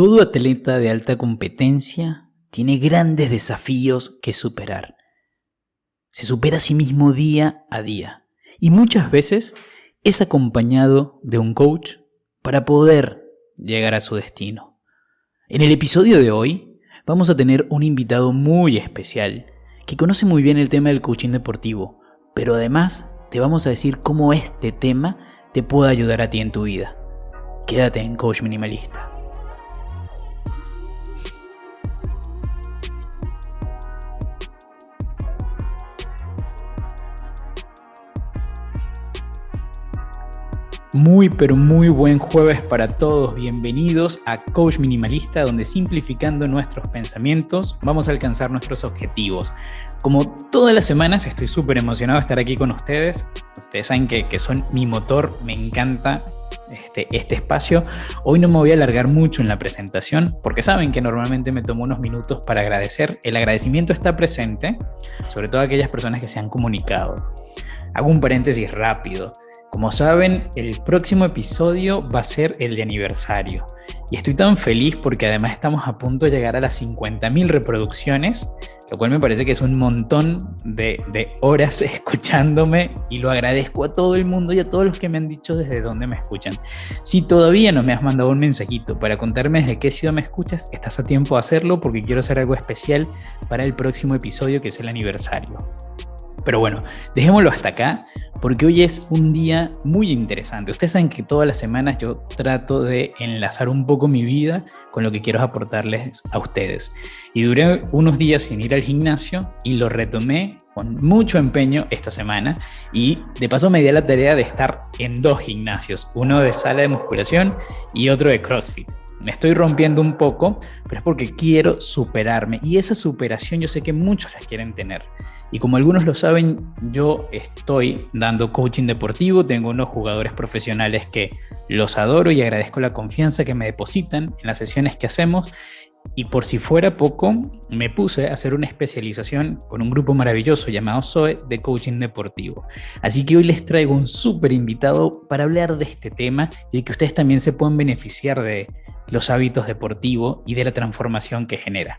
Todo atleta de alta competencia tiene grandes desafíos que superar. Se supera a sí mismo día a día y muchas veces es acompañado de un coach para poder llegar a su destino. En el episodio de hoy vamos a tener un invitado muy especial que conoce muy bien el tema del coaching deportivo, pero además te vamos a decir cómo este tema te puede ayudar a ti en tu vida. Quédate en Coach Minimalista. Pero muy buen jueves para todos. Bienvenidos a Coach Minimalista, donde simplificando nuestros pensamientos vamos a alcanzar nuestros objetivos. Como todas las semanas estoy súper emocionado de estar aquí con ustedes. Ustedes saben que son mi motor, me encanta este espacio. Hoy no me voy a alargar mucho en la presentación porque saben que normalmente me tomo unos minutos para agradecer. El agradecimiento está presente, sobre todo a aquellas personas que se han comunicado. Hago un paréntesis rápido. Como saben, el próximo episodio va a ser el de aniversario y estoy tan feliz porque además estamos a punto de llegar a las 50.000 reproducciones, lo cual me parece que es un montón de horas escuchándome y lo agradezco a todo el mundo y a todos los que me han dicho desde dónde me escuchan. Si todavía no me has mandado un mensajito para contarme desde qué ciudad me escuchas, estás a tiempo de hacerlo porque quiero hacer algo especial para el próximo episodio que es el aniversario. Pero bueno, dejémoslo hasta acá porque hoy es un día muy interesante. Ustedes saben que todas las semanas yo trato de enlazar un poco mi vida con lo que quiero aportarles a ustedes. Y duré unos días sin ir al gimnasio y lo retomé con mucho empeño esta semana. Y de paso me di a la tarea de estar en 2 gimnasios, uno de sala de musculación y otro de CrossFit. Me estoy rompiendo un poco, pero es porque quiero superarme. Y esa superación yo sé que muchos la quieren tener. Y como algunos lo saben, yo estoy dando coaching deportivo, tengo unos jugadores profesionales que los adoro y agradezco la confianza que me depositan en las sesiones que hacemos. Y por si fuera poco, me puse a hacer una especialización con un grupo maravilloso llamado Zoe de coaching deportivo. Así que hoy les traigo un súper invitado para hablar de este tema y de que ustedes también se puedan beneficiar de los hábitos deportivos y de la transformación que genera.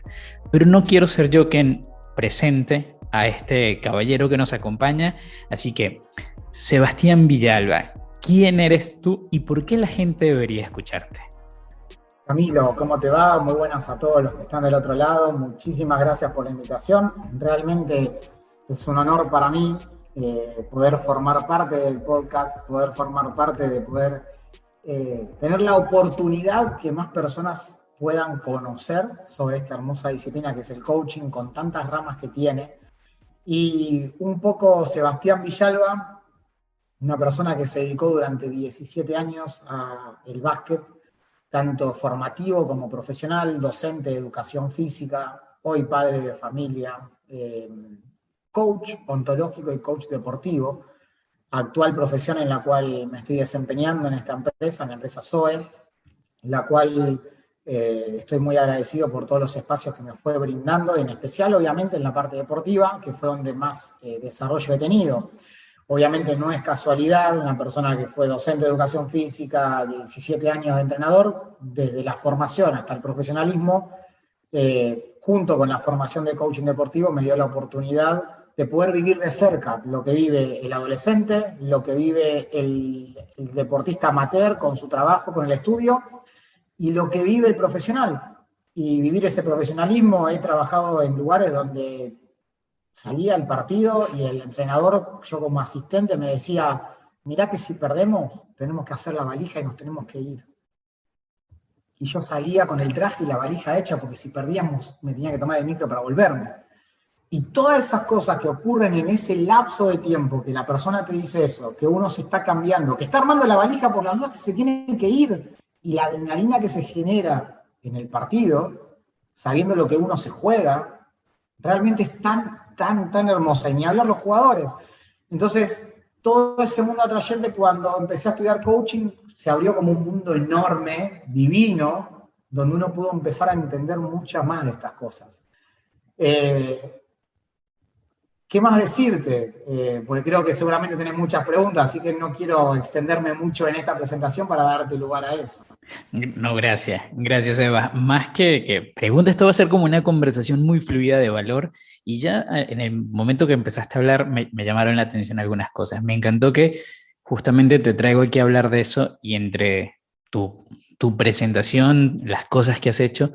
Pero no quiero ser yo quien presente a este caballero que nos acompaña, así que Sebastián Villalba, ¿quién eres tú y por qué la gente debería escucharte? Camilo, ¿cómo te va? Muy buenas a todos los que están del otro lado, muchísimas gracias por la invitación, realmente es un honor para mí poder formar parte del podcast, poder formar parte de poder tener la oportunidad que más personas puedan conocer sobre esta hermosa disciplina que es el coaching con tantas ramas que tiene. Y un poco Sebastián Villalba, una persona que se dedicó durante 17 años al básquet, tanto formativo como profesional, docente de educación física, hoy padre de familia, coach ontológico y coach deportivo, actual profesión en la cual me estoy desempeñando en esta empresa, en la empresa Zoe, la cual estoy muy agradecido por todos los espacios que me fue brindando, en especial obviamente en la parte deportiva, que fue donde más desarrollo he tenido. Obviamente no es casualidad, una persona que fue docente de educación física, 17 años de entrenador, desde la formación hasta el profesionalismo, junto con la formación de coaching deportivo, me dio la oportunidad de poder vivir de cerca lo que vive el adolescente, lo que vive el deportista amateur con su trabajo, con el estudio, y lo que vive el profesional. Y vivir ese profesionalismo, he trabajado en lugares donde salía el partido y el entrenador, yo como asistente, me decía, mirá que si perdemos, tenemos que hacer la valija y nos tenemos que ir. Y yo salía con el traje y la valija hecha, porque si perdíamos me tenía que tomar el micro para volverme. Y todas esas cosas que ocurren en ese lapso de tiempo, que la persona te dice eso, que uno se está cambiando, que está armando la valija por las dudas que se tienen que ir, y la adrenalina que se genera en el partido, sabiendo lo que uno se juega, realmente es tan hermosa, y ni hablar los jugadores. Entonces, todo ese mundo atrayente, cuando empecé a estudiar coaching, se abrió como un mundo enorme, divino, donde uno pudo empezar a entender muchas más de estas cosas. ¿Qué ¿Qué más decirte? Porque creo que seguramente tenés muchas preguntas, así que no quiero extenderme mucho en esta presentación para darte lugar a eso. No, gracias. Gracias, Eva. Más que pregunta, esto va a ser como una conversación muy fluida de valor. Y ya en el momento que empezaste a hablar, me llamaron la atención algunas cosas. Me encantó que justamente te traigo aquí a hablar de eso y entre tu presentación, las cosas que has hecho,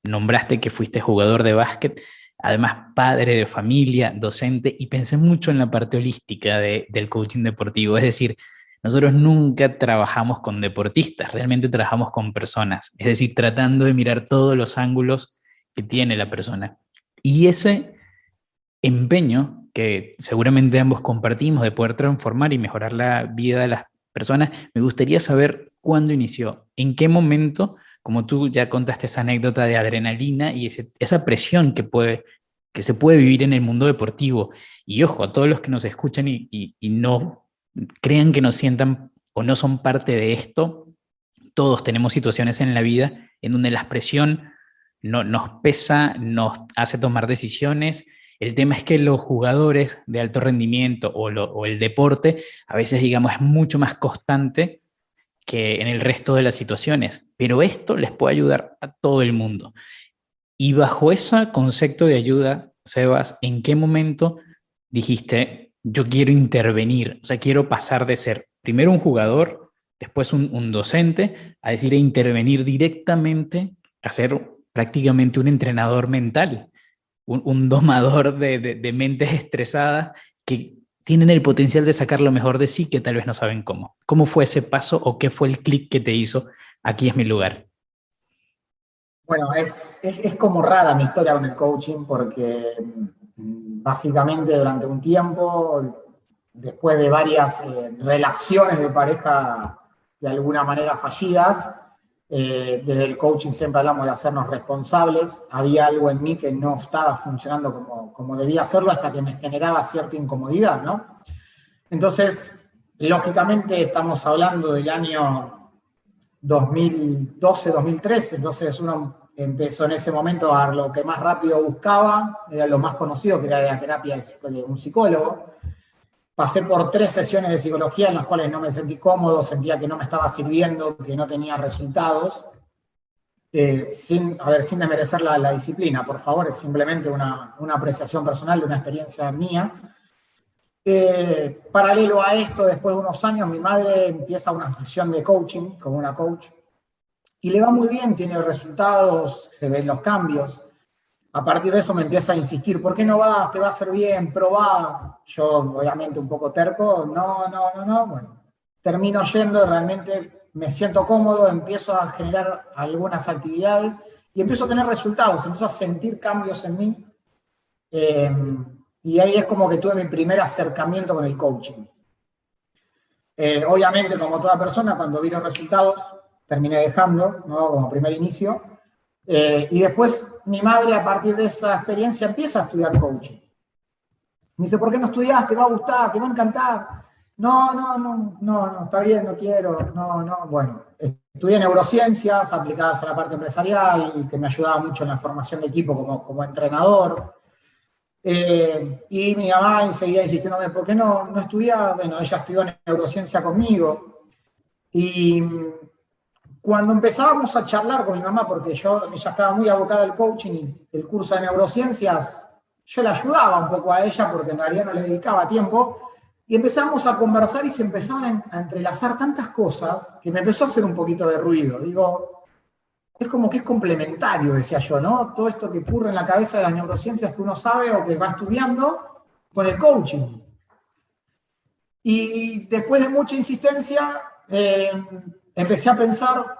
nombraste que fuiste jugador de básquet, además padre de familia, docente, y pensé mucho en la parte holística del coaching deportivo. Es decir, nosotros nunca trabajamos con deportistas, realmente trabajamos con personas, es decir, tratando de mirar todos los ángulos que tiene la persona. Y ese empeño que seguramente ambos compartimos de poder transformar y mejorar la vida de las personas, me gustaría saber cuándo inició, en qué momento, como tú ya contaste esa anécdota de adrenalina y esa presión que se puede vivir en el mundo deportivo. Y ojo, a todos los que nos escuchan y no crean que nos sientan o no son parte de esto, todos tenemos situaciones en la vida en donde la presión nos pesa, nos hace tomar decisiones. El tema es que los jugadores de alto rendimiento o el deporte a veces, digamos, es mucho más constante que en el resto de las situaciones, pero esto les puede ayudar a todo el mundo. Y bajo ese concepto de ayuda, Sebas, ¿en qué momento dijiste, yo quiero intervenir? O sea, quiero pasar de ser primero un jugador, después un docente, a decir, a intervenir directamente, a ser prácticamente un entrenador mental, un domador de mentes estresadas que tienen el potencial de sacar lo mejor de sí, que tal vez no saben cómo. ¿Cómo fue ese paso o qué fue el clic que te hizo? Aquí es mi lugar. Bueno, es como rara mi historia con el coaching porque básicamente durante un tiempo, después de varias relaciones de pareja de alguna manera fallidas, desde el coaching siempre hablamos de hacernos responsables. Había algo en mí que no estaba funcionando como debía hacerlo hasta que me generaba cierta incomodidad, ¿no? Entonces, lógicamente estamos hablando del año 2012, 2013, entonces uno empezó en ese momento a dar lo que más rápido buscaba, era lo más conocido, que era la terapia de un psicólogo. Pasé por 3 sesiones de psicología en las cuales no me sentí cómodo, sentía que no me estaba sirviendo, que no tenía resultados, sin desmerecer la disciplina, por favor, es simplemente una apreciación personal de una experiencia mía. Paralelo a esto, después de unos años, mi madre empieza una sesión de coaching, como una coach, y le va muy bien, tiene resultados, se ven los cambios. A partir de eso me empieza a insistir, ¿por qué no vas? Te va a hacer bien, probá. Yo, obviamente, un poco terco, no. Bueno, termino yendo, realmente me siento cómodo, empiezo a generar algunas actividades y empiezo a tener resultados, empiezo a sentir cambios en mí. Y ahí es como que tuve mi primer acercamiento con el coaching. Obviamente, como toda persona, cuando vi los resultados, terminé dejando, ¿no? Como primer inicio. Y después mi madre, a partir de esa experiencia, empieza a estudiar coaching. Me dice, ¿por qué no estudias? ¿Te va a gustar? ¿Te va a encantar? No, está bien, no quiero, no. Bueno, estudié neurociencias aplicadas a la parte empresarial, que me ayudaba mucho en la formación de equipo como entrenador. Y mi mamá seguía insistiéndome, ¿por qué no estudiaba? Bueno, ella estudió neurociencia conmigo. Y cuando empezábamos a charlar con mi mamá, porque ella estaba muy abocada al coaching y el curso de neurociencias, yo la ayudaba un poco a ella porque en realidad no le dedicaba tiempo, y empezamos a conversar y se empezaban a entrelazar tantas cosas que me empezó a hacer un poquito de ruido. Digo, es como que es complementario, decía yo, ¿no? Todo esto que ocurre en la cabeza de las neurociencias que uno sabe o que va estudiando con el coaching. Y después de mucha insistencia, empecé a pensar,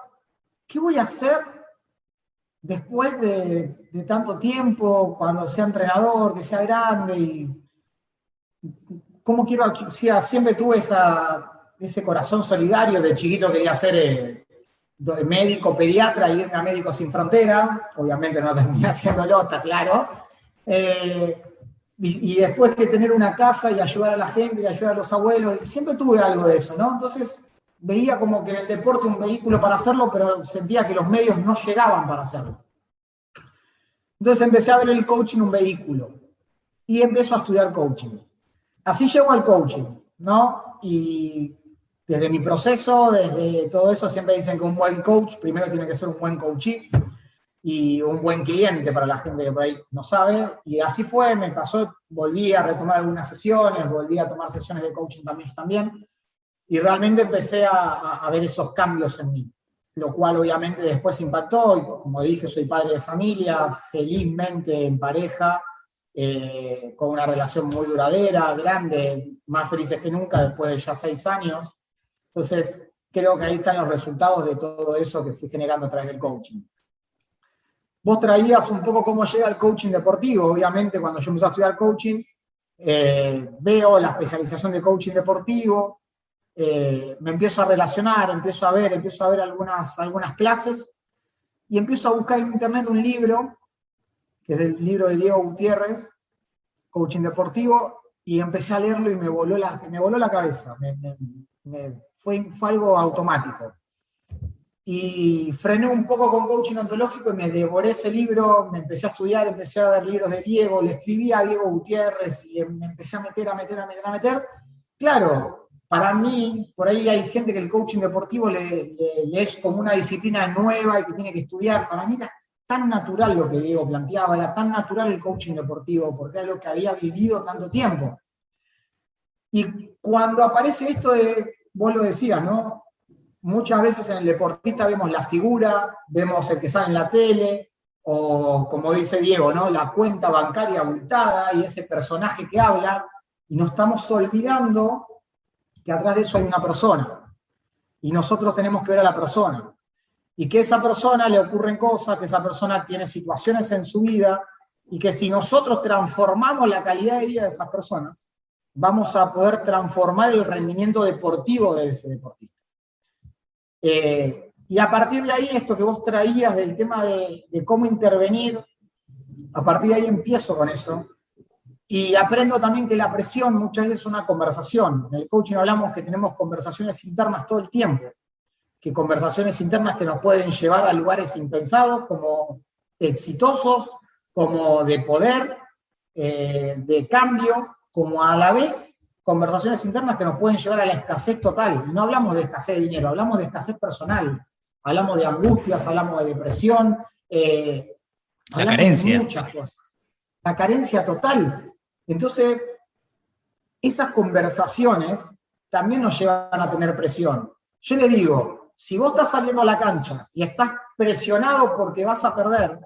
¿qué voy a hacer después de tanto tiempo, cuando sea entrenador, que sea grande? Y cómo quiero, o sea, siempre tuve ese corazón solidario, de chiquito quería ser médico, pediatra, y irme a Médicos Sin Frontera, obviamente no terminé haciéndolo, está claro. Y después que tener una casa y ayudar a la gente y ayudar a los abuelos, y siempre tuve algo de eso, ¿no? Entonces veía como que en el deporte un vehículo para hacerlo, pero sentía que los medios no llegaban para hacerlo. Entonces empecé a ver el coaching un vehículo. y empiezo a estudiar coaching. Así llego al coaching, ¿no? Y desde mi proceso, desde todo eso, siempre dicen que un buen coach primero tiene que ser un buen coachee y un buen cliente para la gente que por ahí no sabe. Y así fue, me pasó, volví a retomar algunas sesiones, volví a tomar sesiones de coaching también, y realmente empecé a ver esos cambios en mí, lo cual obviamente después impactó, y como dije, soy padre de familia, felizmente en pareja, con una relación muy duradera, grande, más felices que nunca después de ya 6 años. Entonces, creo que ahí están los resultados de todo eso que fui generando a través del coaching. Vos traías un poco cómo llega el coaching deportivo. Obviamente, cuando yo empecé a estudiar coaching, veo la especialización de coaching deportivo, me empiezo a relacionar, empiezo a ver algunas clases, y empiezo a buscar en internet un libro, que es el libro de Diego Gutiérrez, Coaching Deportivo, y empecé a leerlo y me voló la cabeza. Fue algo automático. Y frené un poco con coaching ontológico y me devoré ese libro, me empecé a estudiar, empecé a ver libros de Diego, le escribí a Diego Gutiérrez y me empecé a meter. Claro, para mí, por ahí hay gente que el coaching deportivo le es como una disciplina nueva y que tiene que estudiar. Para mí era tan natural lo que Diego planteaba, era tan natural el coaching deportivo, porque era lo que había vivido tanto tiempo. Y cuando aparece esto de, vos lo decías, ¿no? Muchas veces en el deportista vemos la figura, vemos el que sale en la tele, o como dice Diego, ¿no? La cuenta bancaria abultada y ese personaje que habla, y nos estamos olvidando que atrás de eso hay una persona, y nosotros tenemos que ver a la persona, y que a esa persona le ocurren cosas, que esa persona tiene situaciones en su vida, y que si nosotros transformamos la calidad de vida de esas personas, vamos a poder transformar el rendimiento deportivo de ese deportista. Y a partir de ahí, esto que vos traías del tema de cómo intervenir, a partir de ahí empiezo con eso. Y aprendo también que la presión muchas veces es una conversación. En el coaching hablamos que tenemos conversaciones internas todo el tiempo, que conversaciones internas que nos pueden llevar a lugares impensados, como exitosos, como de poder, de cambio, como a la vez conversaciones internas que nos pueden llevar a la escasez total. Y no hablamos de escasez de dinero, hablamos de escasez personal, hablamos de angustias, hablamos de depresión, La hablamos de carencia. muchas cosas. La carencia total. Entonces, esas conversaciones también nos llevan a tener presión. Yo le digo, si vos estás saliendo a la cancha y estás presionado porque vas a perder,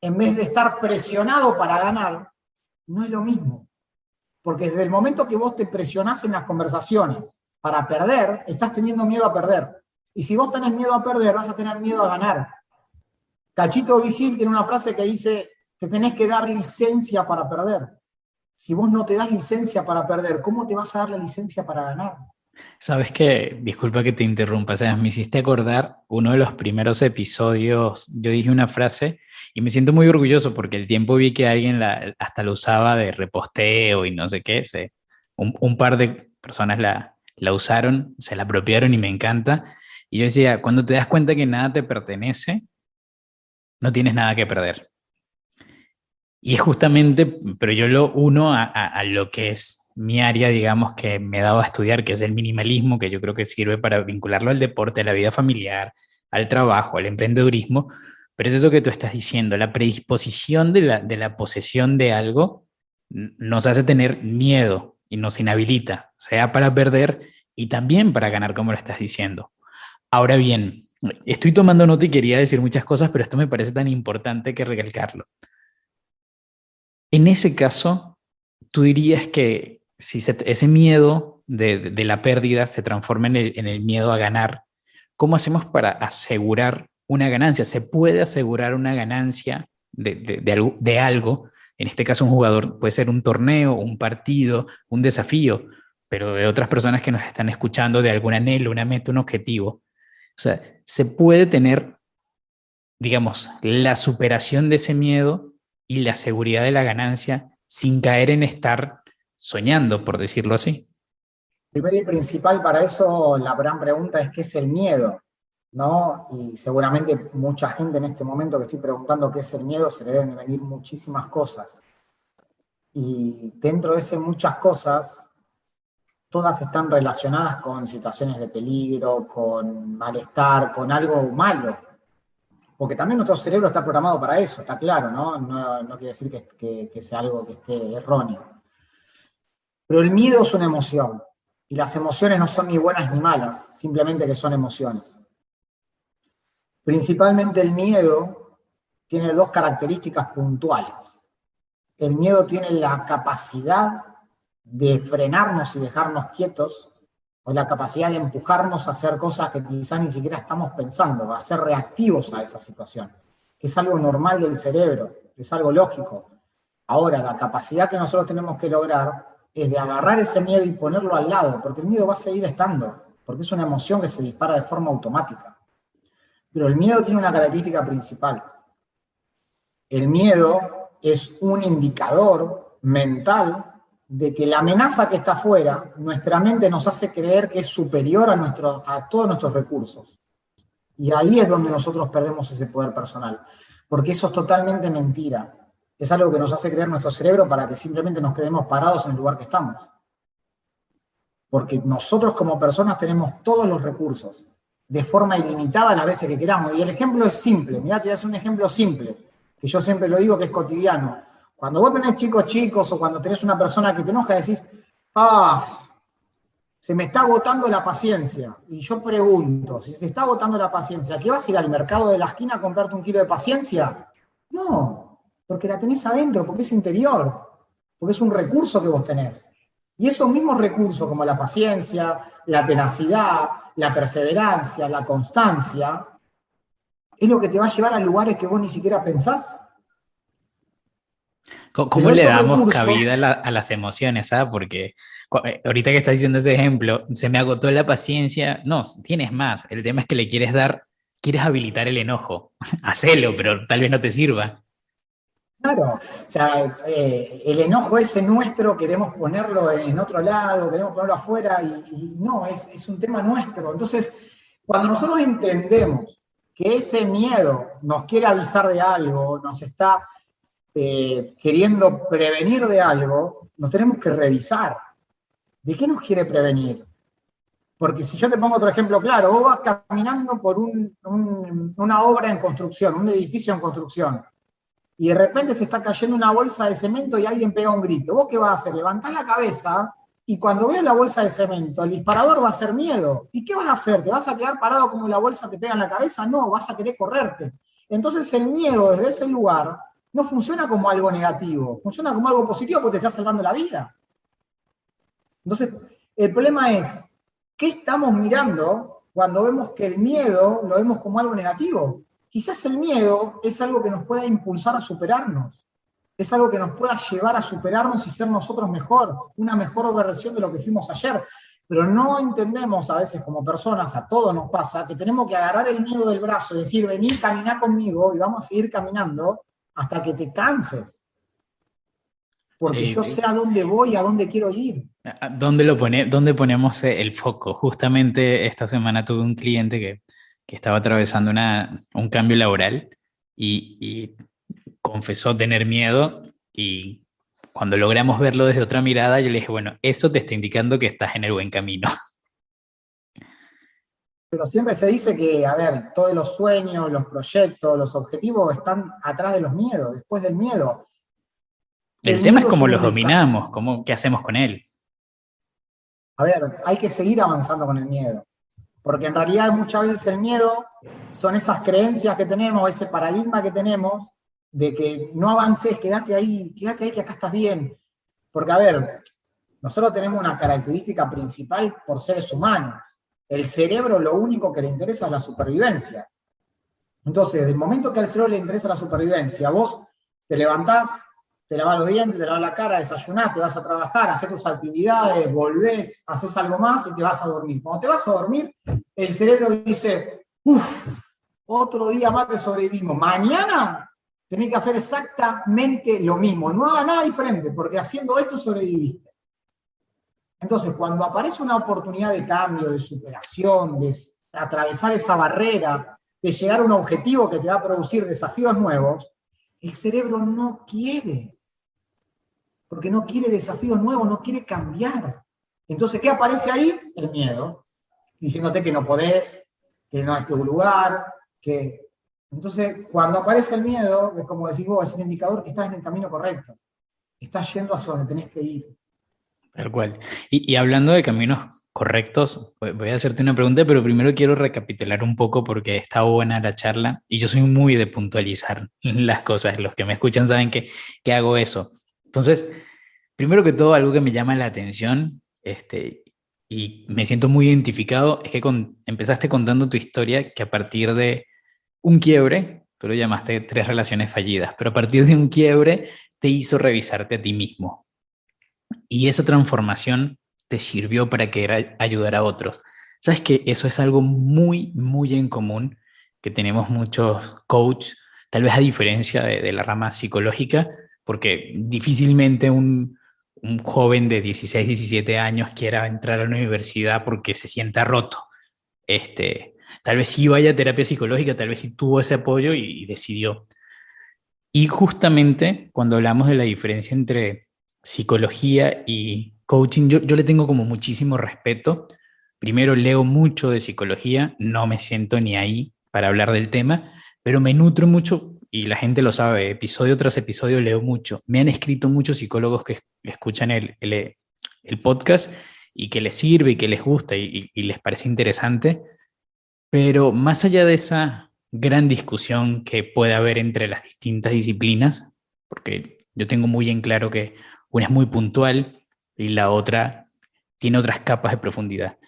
en vez de estar presionado para ganar, no es lo mismo. Porque desde el momento que vos te presionás en las conversaciones para perder, estás teniendo miedo a perder. Y si vos tenés miedo a perder, vas a tener miedo a ganar. Cachito Vigil tiene una frase que dice que tenés que dar licencia para perder. Si vos no te das licencia para perder, ¿cómo te vas a dar la licencia para ganar? Sabes que, disculpa que te interrumpa, ¿sabes? Me hiciste acordar uno de los primeros episodios, yo dije una frase y me siento muy orgulloso porque el tiempo vi que alguien hasta lo usaba de reposteo y no sé qué, un par de personas la usaron, se la apropiaron y me encanta. Y yo decía, cuando te das cuenta que nada te pertenece, no tienes nada que perder. Y es justamente, pero yo lo uno a lo que es mi área, digamos, que me he dado a estudiar, que es el minimalismo, que yo creo que sirve para vincularlo al deporte, a la vida familiar, al trabajo, al emprendedurismo. Pero es eso que tú estás diciendo, la predisposición de la posesión de algo nos hace tener miedo y nos inhabilita, sea para perder y también para ganar, como lo estás diciendo. Ahora bien, estoy tomando nota y quería decir muchas cosas, pero esto me parece tan importante que recalcarlo. En ese caso, tú dirías que si ese miedo de la pérdida se transforma en el miedo a ganar, ¿cómo hacemos para asegurar una ganancia? ¿Se puede asegurar una ganancia de algo? En este caso, un jugador puede ser un torneo, un partido, un desafío, pero de otras personas que nos están escuchando, de algún anhelo, una meta, un objetivo. O sea, se puede tener, digamos, la superación de ese miedo y la seguridad de la ganancia sin caer en estar soñando, por decirlo así. Primero y principal para eso, la gran pregunta es ¿qué es el miedo? ¿No? Y seguramente mucha gente en este momento que estoy preguntando qué es el miedo, se le deben venir muchísimas cosas. Y dentro de ese muchas cosas, todas están relacionadas con situaciones de peligro, con malestar, con algo malo. Porque también nuestro cerebro está programado para eso, está claro, ¿no? No quiere decir que sea algo que esté erróneo. Pero el miedo es una emoción. Y las emociones no son ni buenas ni malas, simplemente que son emociones. Principalmente el miedo tiene dos características puntuales. El miedo tiene la capacidad de frenarnos y dejarnos quietos, o la capacidad de empujarnos a hacer cosas que quizás ni siquiera estamos pensando, a ser reactivos a esa situación, que es algo normal del cerebro, que es algo lógico. Ahora, la capacidad que nosotros tenemos que lograr es de agarrar ese miedo y ponerlo al lado, porque el miedo va a seguir estando, porque es una emoción que se dispara de forma automática. Pero el miedo tiene una característica principal. El miedo es un indicador mental de que la amenaza que está afuera, nuestra mente nos hace creer que es superior a todos nuestros recursos. Y ahí es donde nosotros perdemos ese poder personal, porque eso es totalmente mentira. Es algo que nos hace creer nuestro cerebro para que simplemente nos quedemos parados en el lugar que estamos. Porque nosotros como personas tenemos todos los recursos, de forma ilimitada las veces que queramos. Y el ejemplo es simple. Mirá, te voy a hacer un ejemplo simple, que yo siempre lo digo que es cotidiano. Cuando vos tenés chicos o cuando tenés una persona que te enoja, decís, se me está agotando la paciencia. Y yo pregunto, si se está agotando la paciencia, ¿qué vas a ir al mercado de la esquina a comprarte un kilo de paciencia? No, porque la tenés adentro, porque es interior, porque es un recurso que vos tenés. Y esos mismos recursos, como la paciencia, la tenacidad, la perseverancia, la constancia, es lo que te va a llevar a lugares que vos ni siquiera pensás. ¿Cómo Pero le esos damos recursos, cabida a las emociones? Porque ahorita que estás diciendo ese ejemplo, se me agotó la paciencia. No, tienes más. El tema es que le quieres dar, quieres habilitar el enojo. Hacelo, pero tal vez no te sirva. claro, o sea, el enojo ese nuestro queremos ponerlo en otro lado, queremos ponerlo afuera y no, es un tema nuestro. Entonces, cuando nosotros entendemos que ese miedo nos quiere avisar de algo, nos está queriendo prevenir de algo, nos tenemos que revisar. ¿De qué nos quiere prevenir? Porque si yo te pongo otro ejemplo claro, vos vas caminando por una obra en construcción, un edificio en construcción, y de repente se está cayendo una bolsa de cemento y alguien pega un grito. ¿Vos qué vas a hacer? Levantás la cabeza y cuando veas la bolsa de cemento, el disparador va a ser miedo. ¿Y qué vas a hacer? ¿Te vas a quedar parado como la bolsa te pega en la cabeza? No, vas a querer correrte. Entonces el miedo desde ese lugar no funciona como algo negativo, funciona como algo positivo porque te está salvando la vida. Entonces, el problema es, ¿qué estamos mirando cuando vemos que el miedo lo vemos como algo negativo? Quizás el miedo es algo que nos pueda impulsar a superarnos, es algo que nos pueda llevar a superarnos y ser nosotros mejor, una mejor versión de lo que fuimos ayer. Pero no entendemos a veces como personas, a todos nos pasa, que tenemos que agarrar el miedo del brazo y decir, vení, caminá conmigo y vamos a seguir caminando hasta que te canses. Porque Sí, yo sé a dónde voy, a dónde quiero ir. ¿Dónde ponemos el foco? Justamente esta semana tuve un cliente que estaba atravesando un cambio laboral y confesó tener miedo y cuando logramos verlo desde otra mirada, yo le dije, bueno, eso te está indicando que estás en el buen camino. Pero siempre se dice que, a ver, todos los sueños, los proyectos, los objetivos están atrás de los miedos, después del miedo. El El tema es miedo es cómo un los indicador. dominamos, qué hacemos con él. A ver, hay que seguir avanzando con el miedo, porque en realidad muchas veces el miedo son esas creencias que tenemos, ese paradigma que tenemos de que no avances, quédate ahí que acá estás bien. Porque, a ver, nosotros tenemos una característica principal por seres humanos. El cerebro lo único que le interesa es la supervivencia. Entonces, del momento que al cerebro le interesa la supervivencia, vos te levantás, te lavas los dientes, te lavas la cara, desayunás, te vas a trabajar, haces tus actividades, volvés, haces algo más y te vas a dormir. Cuando te vas a dormir, el cerebro dice, uff, otro día más que sobrevivimos. Mañana tenés que hacer exactamente lo mismo. No hagas nada diferente, porque haciendo esto sobreviviste. Entonces, cuando aparece una oportunidad de cambio, de superación, de atravesar esa barrera, de llegar a un objetivo que te va a producir desafíos nuevos, el cerebro no quiere. porque no quiere desafíos nuevos, no quiere cambiar. Entonces, ¿qué aparece ahí? El miedo, diciéndote que no podés, que no es tu lugar, que... Entonces, cuando aparece el miedo, es como decís vos, es un indicador que estás en el camino correcto, estás yendo hacia donde tenés que ir. Tal cual. Y hablando de caminos correctos, voy a hacerte una pregunta, pero primero quiero recapitular un poco porque está buena la charla y yo soy muy de puntualizar las cosas. Los que me escuchan saben que hago eso. Entonces, primero que todo, algo que me llama la atención, y me siento muy identificado, es que empezaste contando tu historia que a partir de un quiebre, tú lo llamaste 3 relaciones fallidas, pero a partir de un quiebre te hizo revisarte a ti mismo. Y esa transformación te sirvió para querer ayudar a otros. Sabes que eso es algo muy, muy en común que tenemos muchos coaches, tal vez a diferencia de la rama psicológica, porque difícilmente un joven de 16 17 años quiera entrar a la universidad porque se sienta roto. Tal vez sí vaya a terapia psicológica, tal vez sí tuvo ese apoyo y decidió. Y justamente cuando hablamos de la diferencia entre psicología y coaching, yo le tengo como muchísimo respeto. Primero leo mucho de psicología, no me siento ni ahí para hablar del tema, pero me nutro mucho y la gente lo sabe, episodio tras episodio leo mucho. Me han escrito muchos psicólogos que escuchan el podcast y que les sirve y que les gusta y les parece interesante, pero más allá de esa gran discusión que puede haber entre las distintas disciplinas, porque yo tengo muy en claro que una es muy puntual y la otra tiene otras capas de profundidad.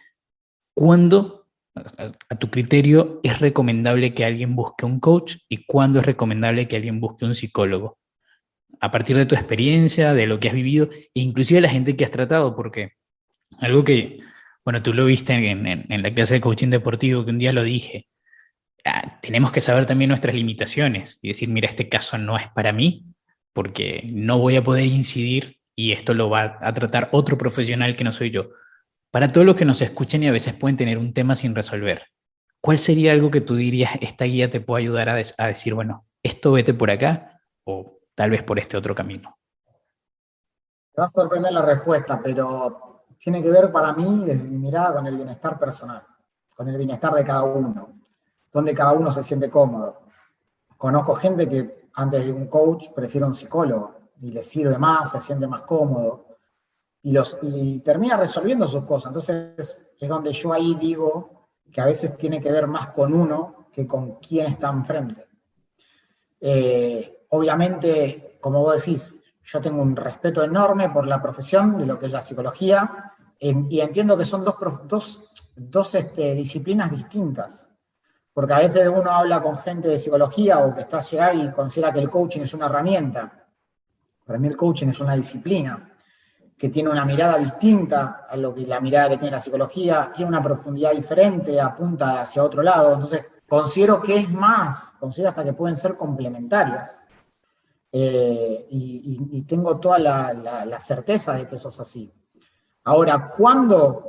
¿Cuándo, a tu criterio, es recomendable que alguien busque un coach y cuándo es recomendable que alguien busque un psicólogo? A partir de tu experiencia, de lo que has vivido, e inclusive la gente que has tratado, porque algo que, bueno, tú lo viste en la clase de coaching deportivo, que un día lo dije, tenemos que saber también nuestras limitaciones y decir, mira, este caso no es para mí porque no voy a poder incidir y esto lo va a tratar otro profesional que no soy yo. Para todos los que nos escuchan y a veces pueden tener un tema sin resolver, ¿cuál sería algo que tú dirías, esta guía te puede ayudar a decir, bueno, esto vete por acá o tal vez por este otro camino? Te va a sorprender la respuesta, pero tiene que ver para mí, desde mi mirada, con el bienestar personal, con el bienestar de cada uno, donde cada uno se siente cómodo. Conozco gente que antes de un coach prefiere un psicólogo y le sirve más, se siente más cómodo y termina resolviendo sus cosas. Entonces es donde yo ahí digo que a veces tiene que ver más con uno que con quién está enfrente. Obviamente, como vos decís, yo tengo un respeto enorme por la profesión de lo que es la psicología y entiendo que son dos disciplinas distintas. Porque a veces uno habla con gente de psicología o que está allá y considera que el coaching es una herramienta. Para mí el coaching es una disciplina que tiene una mirada distinta a lo que la mirada que tiene la psicología, tiene una profundidad diferente, apunta hacia otro lado. Entonces, considero que es más, considero hasta que pueden ser complementarias. Y tengo toda la certeza de que eso es así. Ahora, ¿cuándo?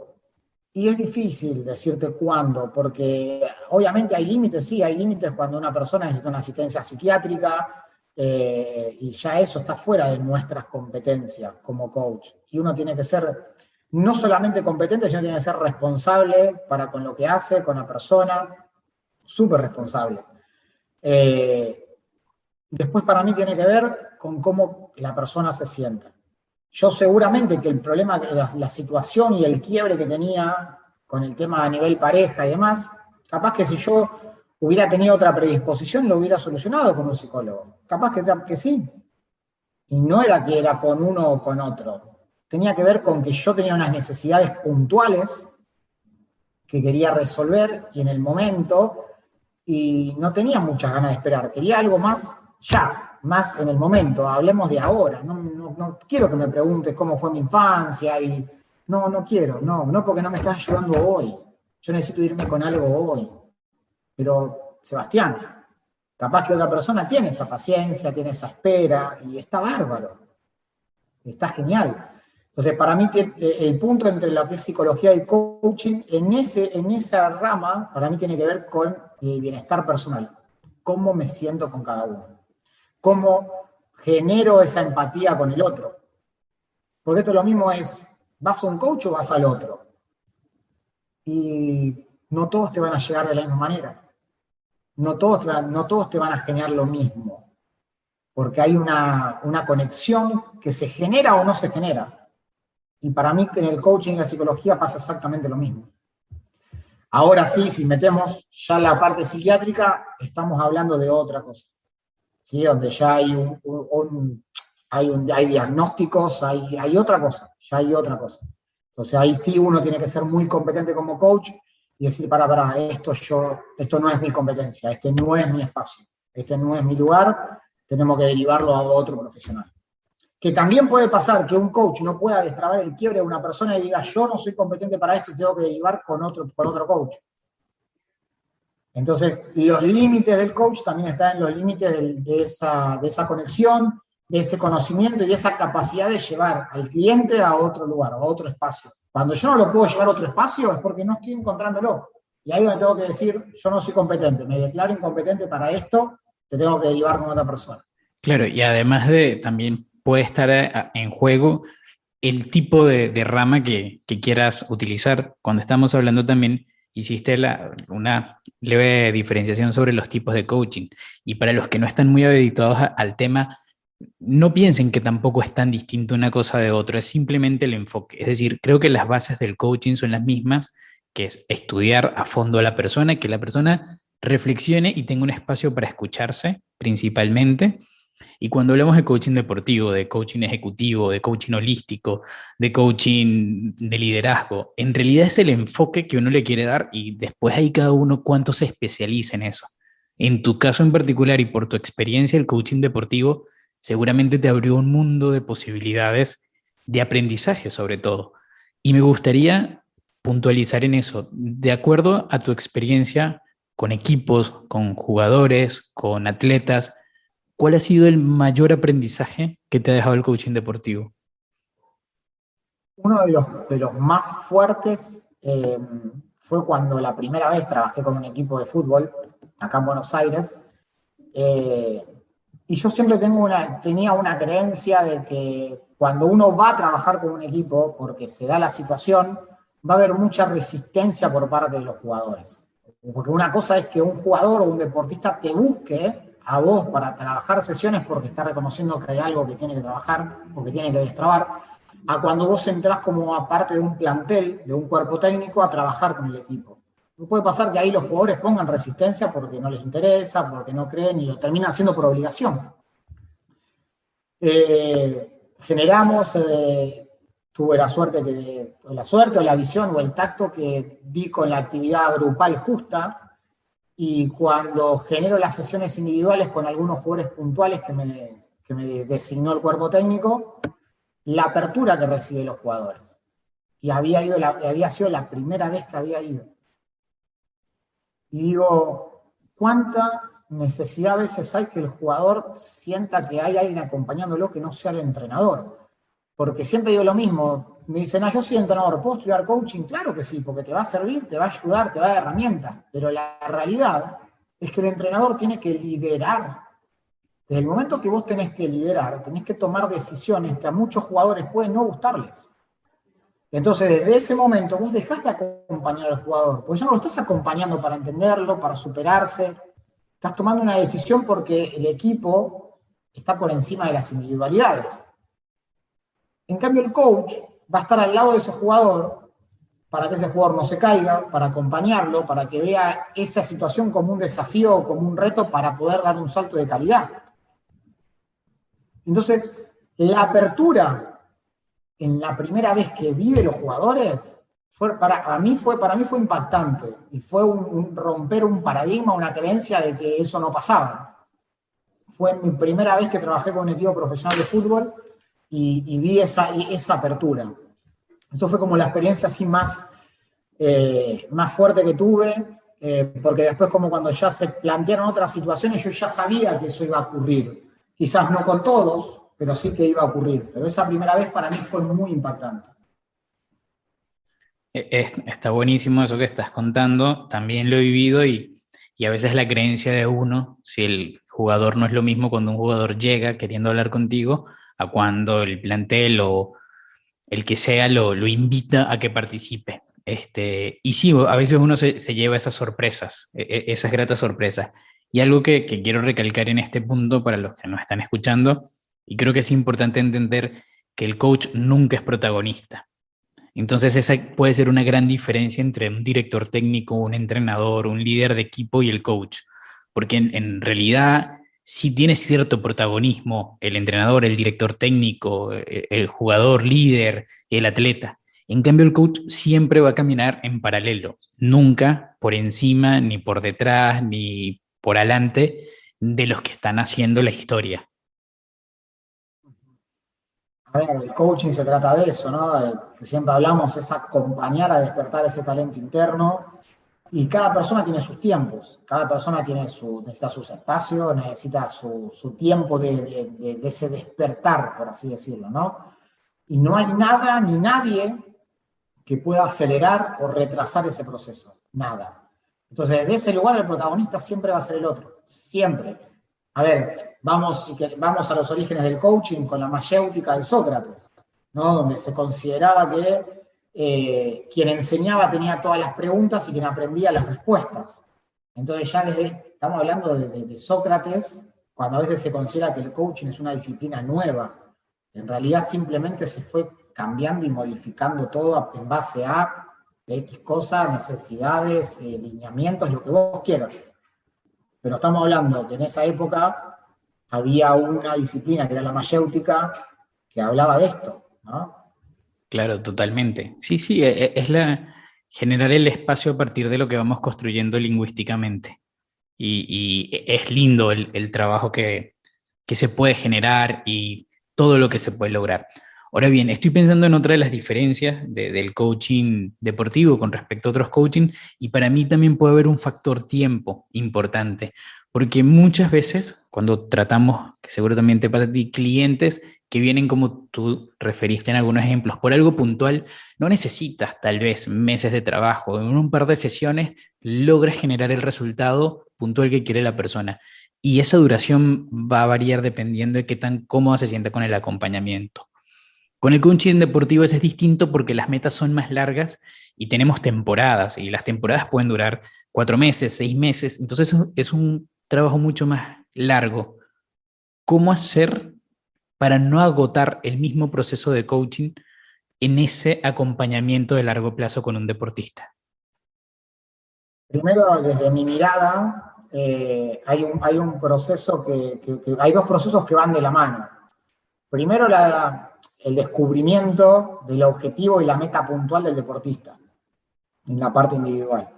Y es difícil decirte cuándo, porque obviamente hay límites, sí, hay límites cuando una persona necesita una asistencia psiquiátrica y ya eso está fuera de nuestras competencias como coach. Y uno tiene que ser no solamente competente, sino tiene que ser responsable para con lo que hace, con la persona, súper responsable. Después para mí tiene que ver con cómo la persona se siente. Yo seguramente que el problema, la situación y el quiebre que tenía con el tema a nivel pareja y demás, capaz que si yo hubiera tenido otra predisposición lo hubiera solucionado con un psicólogo. Capaz que sí. Y no era que era con uno o con otro. Tenía que ver con que yo tenía unas necesidades puntuales que quería resolver y en el momento, y no tenía muchas ganas de esperar. Quería algo más ya, más en el momento, hablemos de ahora. No quiero que me preguntes cómo fue mi infancia y no quiero, no porque no me estás ayudando hoy. Yo necesito irme con algo hoy. Pero, Sebastián, capaz que otra persona tiene esa paciencia, tiene esa espera y está bárbaro. Está genial. Entonces, para mí, el punto entre lo que es psicología y coaching, en esa rama, para mí tiene que ver con el bienestar personal. Cómo me siento con cada uno. Cómo genero esa empatía con el otro. Porque esto lo mismo es, ¿vas a un coach o vas al otro? Y no todos te van a llegar de la misma manera. No todos te van a generar lo mismo. Porque hay una conexión que se genera o no se genera. Y para mí que en el coaching y la psicología pasa exactamente lo mismo. Ahora sí, si metemos ya la parte psiquiátrica, estamos hablando de otra cosa. ¿Sí? Donde ya hay diagnósticos, hay otra cosa, ya hay otra cosa. Entonces ahí sí uno tiene que ser muy competente como coach y decir, esto no es mi competencia, este no es mi espacio, este no es mi lugar, tenemos que derivarlo a otro profesional. Que también puede pasar que un coach no pueda destrabar el quiebre de una persona y diga, yo no soy competente para esto y tengo que derivar con otro coach. Entonces, los límites del coach también están en los límites de esa conexión, de ese conocimiento y de esa capacidad de llevar al cliente a otro lugar, a otro espacio. Cuando yo no lo puedo llevar a otro espacio es porque no estoy encontrándolo. Y ahí donde tengo que decir, yo no soy competente, me declaro incompetente para esto, te tengo que derivar con otra persona. Claro, y además de también puede estar en juego el tipo de rama que quieras utilizar. Cuando estamos hablando también, hiciste una leve diferenciación sobre los tipos de coaching. Y para los que no están muy habituados al tema, no piensen que tampoco es tan distinto una cosa de otra, es simplemente el enfoque. Es decir, creo que las bases del coaching son las mismas, que es estudiar a fondo a la persona, que la persona reflexione y tenga un espacio para escucharse principalmente. Y cuando hablamos de coaching deportivo, de coaching ejecutivo, de coaching holístico, de coaching de liderazgo, en realidad es el enfoque que uno le quiere dar y después hay cada uno cuánto se especializa en eso. En tu caso en particular y por tu experiencia, el coaching deportivo seguramente te abrió un mundo de posibilidades de aprendizaje sobre todo. Y me gustaría puntualizar en eso, de acuerdo a tu experiencia con equipos, con jugadores, con atletas, ¿cuál ha sido el mayor aprendizaje que te ha dejado el coaching deportivo? Uno de los más fuertes fue cuando la primera vez trabajé con un equipo de fútbol acá en Buenos Aires. Y yo siempre tenía una creencia de que cuando uno va a trabajar con un equipo, porque se da la situación, va a haber mucha resistencia por parte de los jugadores. Porque una cosa es que un jugador o un deportista te busque a vos para trabajar sesiones porque está reconociendo que hay algo que tiene que trabajar o que tiene que destrabar, a cuando vos entrás como a parte de un plantel, de un cuerpo técnico, a trabajar con el equipo. No puede pasar que ahí los jugadores pongan resistencia porque no les interesa, porque no creen y lo terminan haciendo por obligación. Generamos, tuve la suerte o la visión o el tacto que di con la actividad grupal justa, y cuando genero las sesiones individuales con algunos jugadores puntuales que me designó el cuerpo técnico, la apertura que reciben los jugadores. Y había sido la primera vez que había ido. Y digo, ¿cuánta necesidad a veces hay que el jugador sienta que hay alguien acompañándolo que no sea el entrenador? Porque siempre digo lo mismo, me dicen, yo soy entrenador, ¿puedo estudiar coaching? Claro que sí, porque te va a servir, te va a ayudar, te va a dar herramientas, pero la realidad es que el entrenador tiene que liderar. Desde el momento que vos tenés que liderar, tenés que tomar decisiones que a muchos jugadores pueden no gustarles. Entonces, desde ese momento, vos dejás de acompañar al jugador, porque ya no lo estás acompañando para entenderlo, para superarse, estás tomando una decisión porque el equipo está por encima de las individualidades. En cambio, el coach va a estar al lado de ese jugador para que ese jugador no se caiga, para acompañarlo, para que vea esa situación como un desafío o como un reto para poder dar un salto de calidad. Entonces, la apertura en la primera vez que vi de los jugadores, para mí fue impactante y fue un romper un paradigma, una creencia de que eso no pasaba. Fue mi primera vez que trabajé con un equipo profesional de fútbol y vi esa apertura. Eso fue como la experiencia así más fuerte que tuve, porque después como cuando ya se plantearon otras situaciones, yo ya sabía que eso iba a ocurrir. Quizás no con todos, pero sí que iba a ocurrir. Pero esa primera vez para mí fue muy impactante. Está buenísimo eso que estás contando, también lo he vivido y a veces la creencia de uno, si el jugador no es lo mismo cuando un jugador llega queriendo hablar contigo, a cuando el plantel el que sea lo invita a que participe. Y sí, a veces uno se lleva esas sorpresas, esas gratas sorpresas. Y algo que quiero recalcar en este punto para los que nos están escuchando, y creo que es importante entender que el coach nunca es protagonista. Entonces esa puede ser una gran diferencia entre un director técnico, un entrenador, un líder de equipo y el coach, porque en realidad sí tiene cierto protagonismo el entrenador, el director técnico, el jugador líder, el atleta. En cambio el coach siempre va a caminar en paralelo, nunca por encima, ni por detrás, ni por adelante de los que están haciendo la historia. A ver, el coaching se trata de eso, ¿no? Que siempre hablamos, es acompañar a despertar ese talento interno y cada persona tiene sus tiempos, cada persona necesita sus espacios, necesita su tiempo de ese despertar, por así decirlo, ¿no? Y no hay nada ni nadie que pueda acelerar o retrasar ese proceso, nada. Entonces, desde ese lugar el protagonista siempre va a ser el otro, siempre. A ver, vamos a los orígenes del coaching con la mayéutica de Sócrates, ¿no? Donde se consideraba que quien enseñaba tenía todas las preguntas y quien aprendía las respuestas. Entonces ya estamos hablando de Sócrates, cuando a veces se considera que el coaching es una disciplina nueva. En realidad simplemente se fue cambiando y modificando todo en base a X cosas, necesidades, lineamientos, lo que vos quieras. Pero estamos hablando que en esa época había una disciplina que era la mayéutica que hablaba de esto, ¿no? Claro, totalmente. Sí, sí, es generar el espacio a partir de lo que vamos construyendo lingüísticamente. Y es lindo el trabajo que se puede generar y todo lo que se puede lograr. Ahora bien, estoy pensando en otra de las diferencias del coaching deportivo con respecto a otros coaching, y para mí también puede haber un factor tiempo importante, porque muchas veces cuando tratamos, que seguro también te pasa a ti, clientes que vienen como tú referiste en algunos ejemplos, por algo puntual, no necesitas tal vez meses de trabajo, en un par de sesiones logras generar el resultado puntual que quiere la persona. Y esa duración va a variar dependiendo de qué tan cómodo se sienta con el acompañamiento. Con el coaching deportivo es distinto porque las metas son más largas y tenemos temporadas, y las temporadas pueden durar 4 meses, 6 meses, entonces es un trabajo mucho más largo. ¿Cómo hacer para no agotar el mismo proceso de coaching en ese acompañamiento de largo plazo con un deportista? Primero, desde mi mirada, hay un proceso hay dos procesos que van de la mano. Primero, el descubrimiento del objetivo y la meta puntual del deportista, en la parte individual.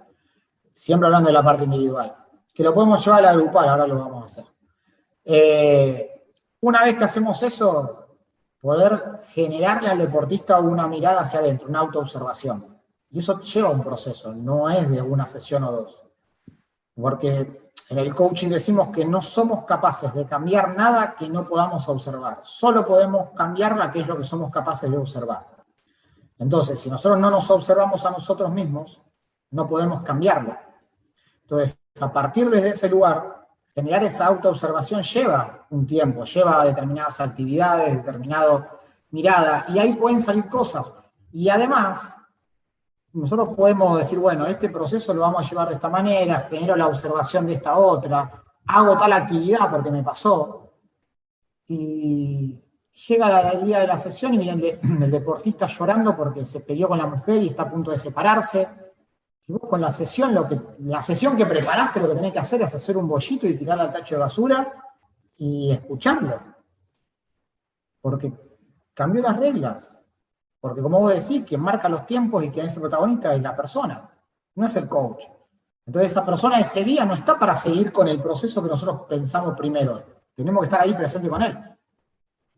Siempre hablando de la parte individual. Que lo podemos llevar a la grupal, ahora lo vamos a hacer. Una vez que hacemos eso, poder generarle al deportista una mirada hacia adentro, una autoobservación. Y eso lleva un proceso, no es de una sesión o dos. Porque en el coaching decimos que no somos capaces de cambiar nada que no podamos observar. Solo podemos cambiar aquello que somos capaces de observar. Entonces, si nosotros no nos observamos a nosotros mismos, no podemos cambiarlo. Entonces, a partir de ese lugar, generar esa autoobservación lleva un tiempo, lleva determinadas actividades, determinada mirada, y ahí pueden salir cosas. Y además, nosotros podemos decir, bueno, este proceso lo vamos a llevar de esta manera, genero la observación de esta otra, hago tal actividad porque me pasó, y llega el día de la sesión y miren el deportista llorando porque se peleó con la mujer y está a punto de separarse. Si vos con la sesión que preparaste, lo que tenés que hacer es hacer un bollito y tirarla al tacho de basura y escucharlo. Porque cambió las reglas. Porque como vos decís, quien marca los tiempos y quien es el protagonista es la persona, no es el coach. Entonces esa persona ese día no está para seguir con el proceso que nosotros pensamos primero. Tenemos que estar ahí presente con él.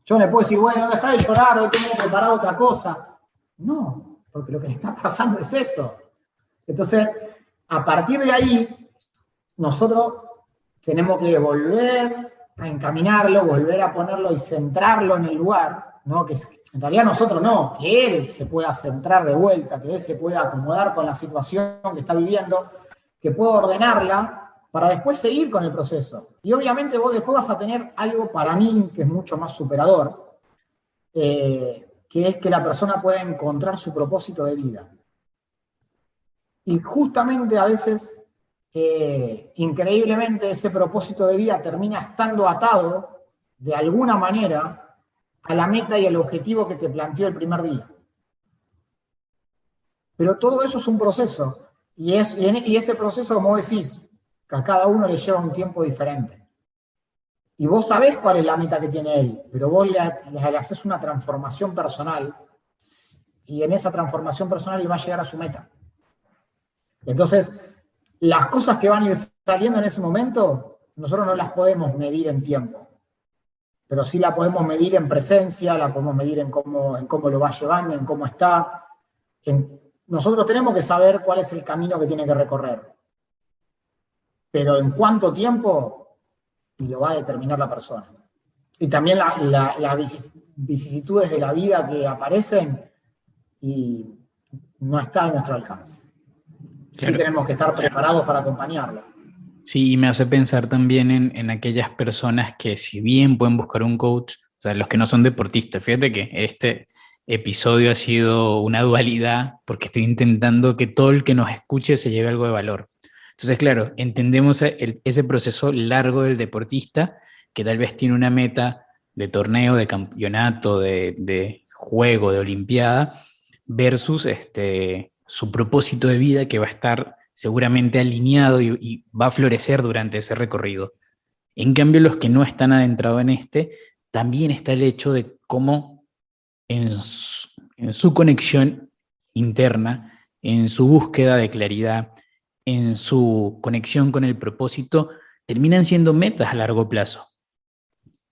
Yo no le puedo decir, bueno, dejá de llorar, hoy tengo preparado otra cosa. No, porque lo que le está pasando es eso. Entonces, a partir de ahí, nosotros tenemos que volver a encaminarlo, volver a ponerlo y centrarlo en el lugar, ¿no? Que en realidad nosotros no, que él se pueda centrar de vuelta, que él se pueda acomodar con la situación que está viviendo, que pueda ordenarla para después seguir con el proceso. Y obviamente vos después vas a tener algo para mí que es mucho más superador, que es que la persona pueda encontrar su propósito de vida. Y justamente a veces, increíblemente, ese propósito de vida termina estando atado, de alguna manera, a la meta y el objetivo que te planteó el primer día. Pero todo eso es un proceso, y ese proceso, como decís, que a cada uno le lleva un tiempo diferente. Y vos sabés cuál es la meta que tiene él, pero vos le haces una transformación personal, y en esa transformación personal él va a llegar a su meta. Entonces, las cosas que van a ir saliendo en ese momento, nosotros no las podemos medir en tiempo, pero sí la podemos medir en presencia, la podemos medir en cómo lo va llevando, en cómo está. Nosotros tenemos que saber cuál es el camino que tiene que recorrer, pero en cuánto tiempo, y lo va a determinar la persona. Y también las vicisitudes de la vida que aparecen y no está a nuestro alcance. Claro. Sí tenemos que estar preparados para acompañarlo. Sí, y me hace pensar también en aquellas personas que, si bien pueden buscar un coach, o sea, los que no son deportistas. Fíjate que este episodio ha sido una dualidad, porque estoy intentando que todo el que nos escuche se lleve algo de valor. Entonces, claro, entendemos ese proceso largo del deportista, que tal vez tiene una meta de torneo, de campeonato, de juego, de olimpiada, versus su propósito de vida, que va a estar seguramente alineado y va a florecer durante ese recorrido. En cambio, los que no están adentrados en también está el hecho de cómo en su conexión interna, en su búsqueda de claridad, en su conexión con el propósito, terminan siendo metas a largo plazo.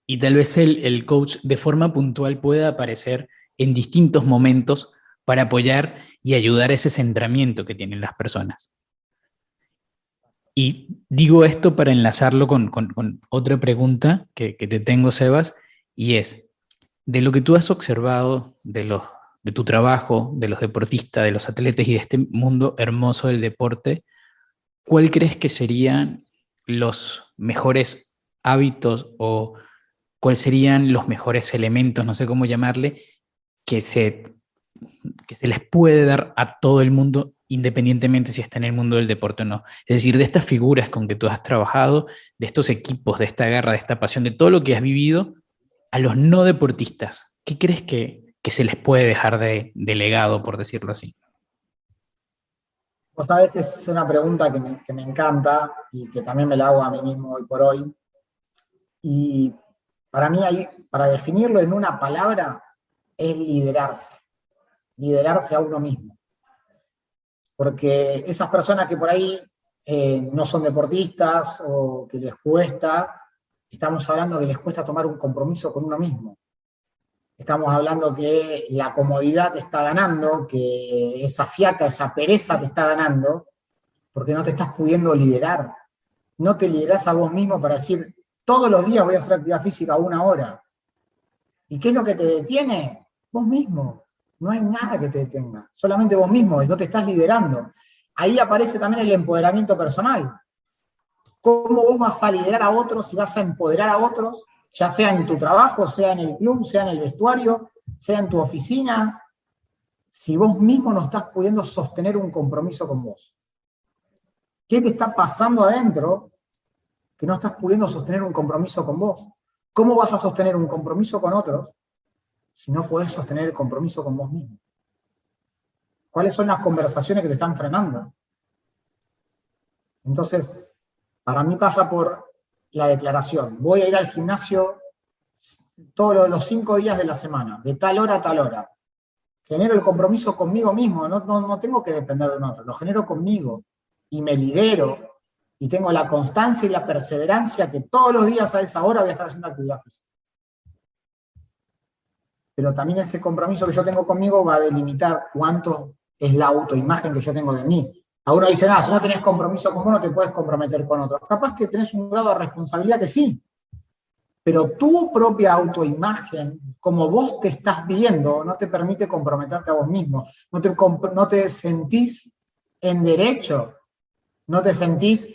Y tal vez el coach de forma puntual pueda aparecer en distintos momentos para apoyar y ayudar a ese centramiento que tienen las personas. Y digo esto para enlazarlo con otra pregunta que te tengo, Sebas, y es, de lo que tú has observado de tu trabajo, de los deportistas, de los atletas y de este mundo hermoso del deporte, ¿cuál crees que serían los mejores hábitos o cuáles serían los mejores elementos, no sé cómo llamarle, que se les puede dar a todo el mundo, independientemente si está en el mundo del deporte o no? Es decir, de estas figuras con que tú has trabajado, de estos equipos, de esta garra, de esta pasión, de todo lo que has vivido, a los no deportistas, ¿qué crees que se les puede dejar de legado, por decirlo así? Vos sabés que es una pregunta que me encanta y que también me la hago a mí mismo hoy por hoy. Y para mí, para definirlo en una palabra, es liderarse. Liderarse a uno mismo. Porque esas personas que por ahí no son deportistas o que les cuesta, estamos hablando que les cuesta tomar un compromiso con uno mismo. Estamos hablando que la comodidad te está ganando, que esa fiaca, esa pereza te está ganando, porque no te estás pudiendo liderar. No te liderás a vos mismo para decir, todos los días voy a hacer actividad física 1 hora. ¿Y qué es lo que te detiene? Vos mismo. No hay nada que te detenga, solamente vos mismo, y no te estás liderando. Ahí aparece también el empoderamiento personal. ¿Cómo vos vas a liderar a otros y vas a empoderar a otros? Ya sea en tu trabajo, sea en el club, sea en el vestuario, sea en tu oficina, si vos mismo no estás pudiendo sostener un compromiso con vos. ¿Qué te está pasando adentro que no estás pudiendo sostener un compromiso con vos? ¿Cómo vas a sostener un compromiso con otros si no podés sostener el compromiso con vos mismo? ¿Cuáles son las conversaciones que te están frenando? Entonces, para mí pasa por la declaración. Voy a ir al gimnasio todos los 5 días de la semana, de tal hora a tal hora. Genero el compromiso conmigo mismo, no tengo que depender de un otro, lo genero conmigo y me lidero y tengo la constancia y la perseverancia que todos los días a esa hora voy a estar haciendo actividad física. Pero también ese compromiso que yo tengo conmigo va a delimitar cuánto es la autoimagen que yo tengo de mí. A uno dice, si no tenés compromiso con vos, no te puedes comprometer con otros. Capaz que tenés un grado de responsabilidad que sí, pero tu propia autoimagen, como vos te estás viendo, no te permite comprometerte a vos mismo. No te sentís en derecho, no te sentís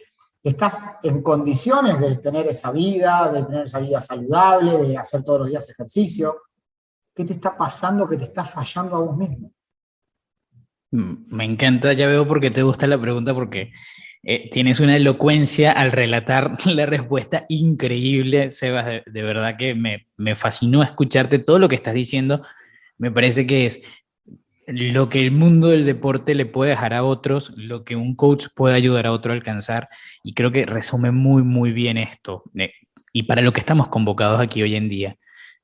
que estás en condiciones de tener esa vida saludable, de hacer todos los días ejercicio. ¿Qué te está pasando que te está fallando a vos mismo? Me encanta, ya veo por qué te gusta la pregunta, porque tienes una elocuencia al relatar la respuesta increíble, Sebas. De verdad que me fascinó escucharte todo lo que estás diciendo. Me parece que es lo que el mundo del deporte le puede dejar a otros, lo que un coach puede ayudar a otro a alcanzar, y creo que resume muy, muy bien esto, y para lo que estamos convocados aquí hoy en día.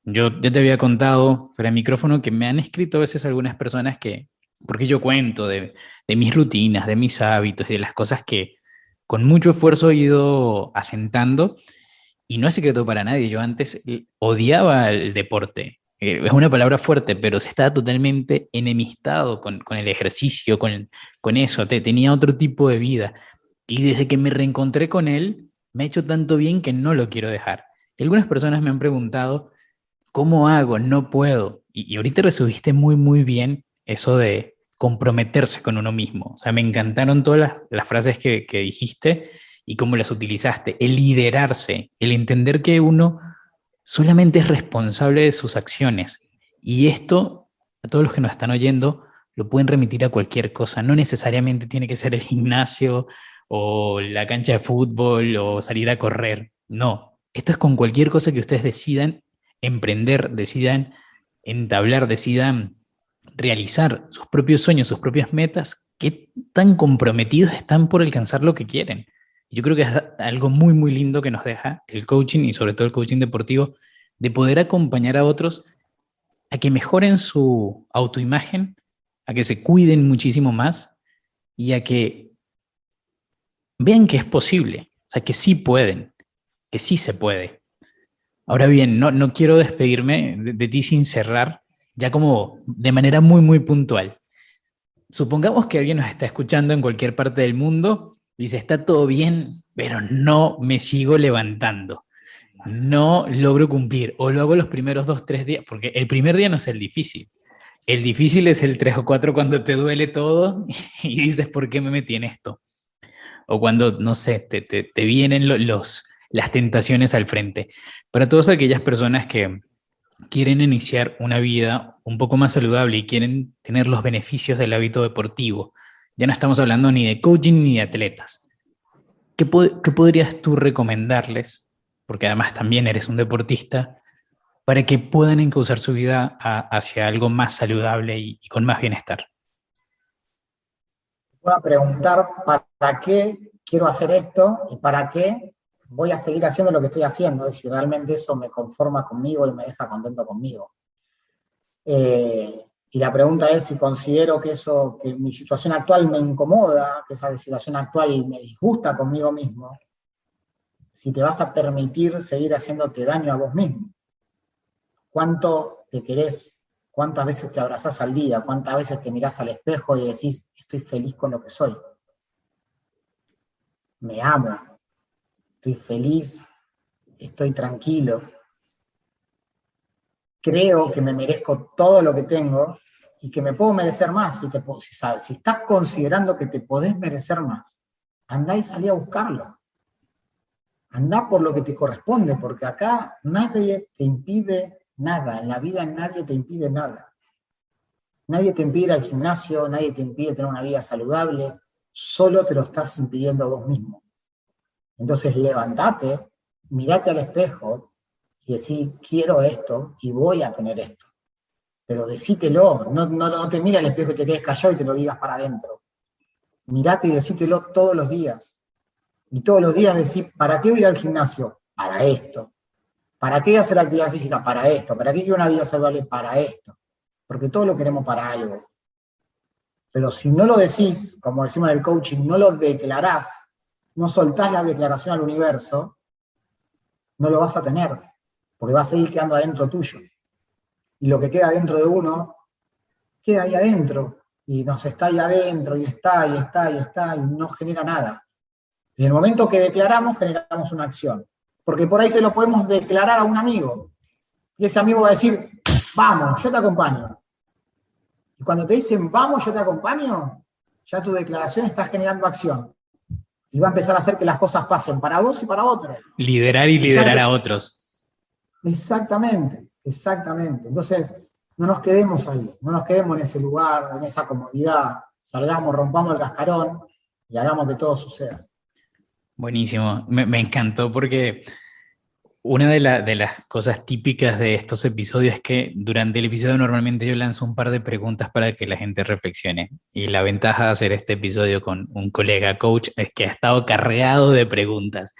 Yo ya te había contado fuera de micrófono que me han escrito a veces algunas personas que, porque yo cuento de mis rutinas, de mis hábitos y de las cosas que con mucho esfuerzo he ido asentando, y no es secreto para nadie, yo antes odiaba el deporte. Es una palabra fuerte, pero se estaba totalmente enemistado con el ejercicio, con eso, tenía otro tipo de vida. Y desde que me reencontré con él, me ha hecho tanto bien que no lo quiero dejar. Y algunas personas me han preguntado, ¿cómo hago? No puedo. Y ahorita resumiste muy, muy bien eso de comprometerse con uno mismo. O sea, me encantaron todas las frases que dijiste y cómo las utilizaste. El liderarse, el entender que uno solamente es responsable de sus acciones. Y esto, a todos los que nos están oyendo, lo pueden remitir a cualquier cosa. No necesariamente tiene que ser el gimnasio o la cancha de fútbol o salir a correr. No, esto es con cualquier cosa que ustedes decidan emprender, decidan entablar, decidan realizar sus propios sueños, sus propias metas. ¿Qué tan comprometidos están por alcanzar lo que quieren? Yo creo que es algo muy, muy lindo que nos deja el coaching, y sobre todo el coaching deportivo, de poder acompañar a otros a que mejoren su autoimagen, a que se cuiden muchísimo más y a que vean que es posible, o sea, que sí pueden, que sí se puede. Ahora bien, no quiero despedirme de ti sin cerrar, ya como de manera muy, muy puntual. Supongamos que alguien nos está escuchando en cualquier parte del mundo y dice, está todo bien, pero no me sigo levantando. No logro cumplir, o lo hago los primeros 2, 3 días, porque el primer día no es el difícil. El difícil es el 3 o 4 cuando te duele todo y dices, ¿por qué me metí en esto? O cuando, no sé, te vienen las tentaciones al frente. Para todas aquellas personas que quieren iniciar una vida un poco más saludable y quieren tener los beneficios del hábito deportivo, ya no estamos hablando ni de coaching ni de atletas. ¿Qué podrías tú recomendarles? Porque además también eres un deportista, para que puedan encauzar su vida hacia algo más saludable y con más bienestar. Voy a preguntar para qué quiero hacer esto y para qué voy a seguir haciendo lo que estoy haciendo, y si realmente eso me conforma conmigo y me deja contento conmigo. Y la pregunta es si considero que eso, que mi situación actual me incomoda, que esa situación actual me disgusta conmigo mismo, si te vas a permitir seguir haciéndote daño a vos mismo. ¿Cuánto te querés? ¿Cuántas veces te abrazás al día? ¿Cuántas veces te mirás al espejo y decís, estoy feliz con lo que soy? Me amo, estoy feliz, estoy tranquilo. Creo que me merezco todo lo que tengo y que me puedo merecer más. Si estás considerando que te podés merecer más, andá y salí a buscarlo. Andá por lo que te corresponde, porque acá nadie te impide nada. En la vida nadie te impide nada. Nadie te impide ir al gimnasio, nadie te impide tener una vida saludable, solo te lo estás impidiendo vos mismo. Entonces levantate, mirate al espejo y decís, quiero esto y voy a tener esto. Pero decítelo, no te mires al espejo y te quedes callado y te lo digas para adentro. Mirate y decítelo todos los días. Y todos los días decís, ¿para qué voy a ir al gimnasio? Para esto. ¿Para qué voy a hacer actividad física? Para esto. ¿Para qué quiero una vida saludable? Para esto. Porque todo lo queremos para algo. Pero si no lo decís, como decimos en el coaching, no lo declarás, no soltás la declaración al universo, no lo vas a tener, porque va a seguir quedando adentro tuyo. Y lo que queda adentro de uno, queda ahí adentro, y nos está ahí adentro, y está, y está, y está, y no genera nada. Desde el momento que declaramos, generamos una acción. Porque por ahí se lo podemos declarar a un amigo, y ese amigo va a decir, vamos, yo te acompaño. Y cuando te dicen, vamos, yo te acompaño, ya tu declaración está generando acción. Y va a empezar a hacer que las cosas pasen para vos y para otros. Liderar y liderar a otros. Exactamente, exactamente. Entonces, no nos quedemos ahí, no nos quedemos en ese lugar, en esa comodidad. Salgamos, rompamos el cascarón y hagamos que todo suceda. Buenísimo, me encantó porque una de las cosas típicas de estos episodios es que durante el episodio normalmente yo lanzo un par de preguntas para que la gente reflexione. Y la ventaja de hacer este episodio con un colega coach es que ha estado cargado de preguntas.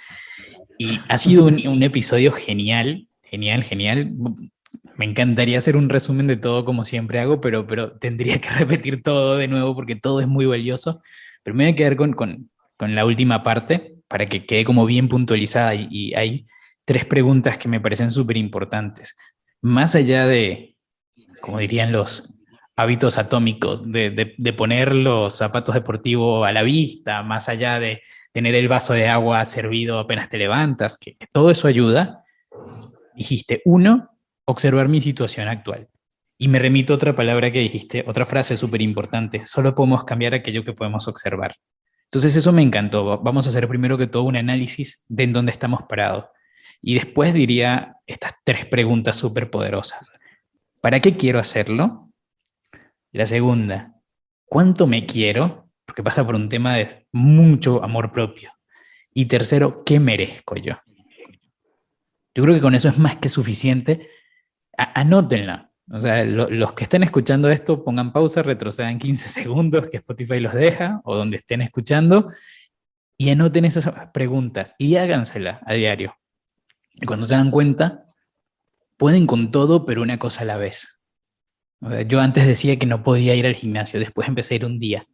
Y ha sido un episodio genial. Me encantaría hacer un resumen de todo como siempre hago, pero tendría que repetir todo de nuevo porque todo es muy valioso. Pero me voy a quedar con la última parte para que quede como bien puntualizada y hay 3 preguntas que me parecen súper importantes. Más allá de, como dirían los hábitos atómicos, de poner los zapatos deportivos a la vista, más allá de tener el vaso de agua servido apenas te levantas, que todo eso ayuda. Dijiste, 1, observar mi situación actual. Y me remito a otra palabra que dijiste, otra frase súper importante, solo podemos cambiar aquello que podemos observar. Entonces eso me encantó. Vamos a hacer primero que todo un análisis de en dónde estamos parados. Y después diría estas 3 preguntas súper poderosas. ¿Para qué quiero hacerlo? La segunda, ¿cuánto me quiero? Porque pasa por un tema de mucho amor propio. Y tercero, ¿qué merezco yo? Yo creo que con eso es más que suficiente. Anótenla. O sea, los que estén escuchando esto, pongan pausa, retrocedan 15 segundos, que Spotify los deja, o donde estén escuchando, y anoten esas preguntas y hágansela a diario. Y cuando se dan cuenta, pueden con todo, pero una cosa a la vez. O sea, yo antes decía que no podía ir al gimnasio, después empecé a ir un día,